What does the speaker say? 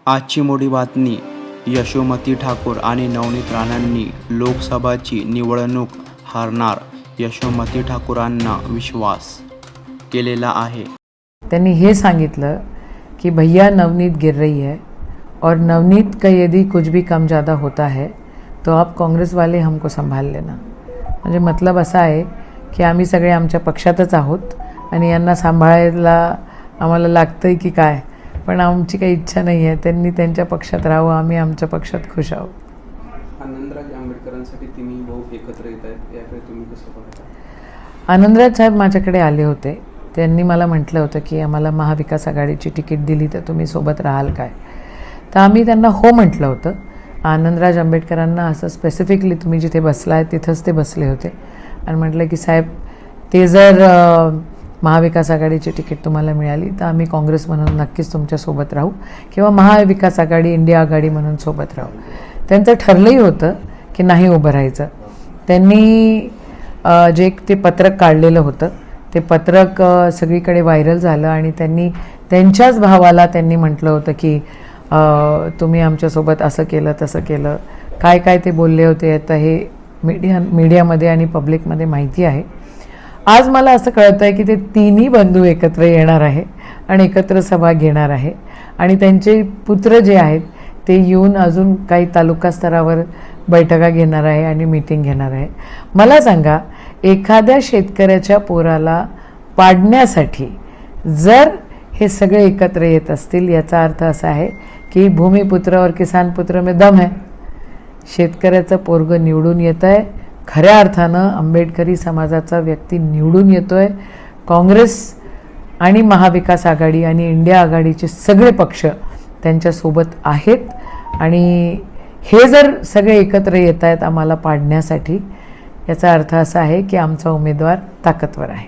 आजची मोठी बातमी. यशोमती ठाकूर आणि नवनीत राणांनी लोकसभाची निवडणूक हारणार, यशोमती ठाकूरांना विश्वास केलेला आहे. त्यांनी हे सांगितलं कि भैया नवनीत गिर रही है और नवनीत का यदि कुछ भी कम ज़्यादा होता है तो आप काँग्रेस वाले हमको संभाल लेना. म्हणजे मतलब असा आहे की आम्ही सगळे आमच्या पक्षातच आहोत आणि यांना सांभाळायला आम्हाला लागतंय की काय, पण आमची काही इच्छा नाही आहे. त्यांनी त्यांच्या पक्षात राहावं, आम्ही आमच्या पक्षात खुश आहोत. आनंदराज आंबेडकरांसाठी तिन्ही भाऊ एकत्र येत आहेत, याकडे तुम्ही कसं पाहता? आनंदराज साहेब माझ्याकडे आले होते. त्यांनी मला म्हटलं होतं की आम्हाला महाविकास आघाडीची तिकीट दिली तर तुम्ही सोबत राहाल काय. तर आम्ही त्यांना हो म्हटलं होतं. आनंदराज आंबेडकरांना असं स्पेसिफिकली तुम्ही जिथे बसला आहे तिथंच ते बसले होते आणि म्हटलं की साहेब ते जर महाविकास आघाडीची तिकीट तुम्हाला मिळाली तर आम्ही काँग्रेस म्हणून नक्कीच तुमच्यासोबत राहू किंवा महाविकास आघाडी इंडिया आघाडी म्हणून सोबत राहू. त्यांचं ठरलंही होतं की नाही उभं राहायचं. त्यांनी जे ते पत्रक काढलेलं होतं ते पत्रक सगळीकडे व्हायरल झालं आणि त्यांनी त्यांच्याच भावाला त्यांनी म्हटलं होतं की तुम्ही आमच्यासोबत असं केलं तसं केलं, काय काय ते बोलले होते. आता हे मीडियामध्ये आणि पब्लिकमध्ये माहिती आहे. आज मला असं कळतं आहे की ते तिन्ही बंधू एकत्र येणार आहे आणि एकत्र सभा घेणार आहे आणि त्यांचे पुत्र जे आहेत ते येऊन अजून काही तालुका स्तरावर बैठका घेणार आहे आणि मीटिंग घेणार आहे. मला सांगा, एखाद्या शेतकऱ्याच्या पोराला पाडण्यासाठी जर हे सगळे एकत्र येत असतील याचा अर्थ असा आहे की भूमिपुत्र और किसान पुत्र में दम है. शेतकऱ्याचं पोरगं निवडून येत आहे. खऱ्या अर्थानं आंबेडकरी समाजाचा व्यक्ती निवडून येतो आहे. काँग्रेस आणि महाविकास आघाडी आणि इंडिया आघाडीचे सगळे पक्ष त्यांच्यासोबत आहेत आणि हे जर सगळे एकत्र येत आहेत आम्हाला पाडण्यासाठी, याचा अर्थ असा आहे की आमचा उमेदवार ताकदवर आहे.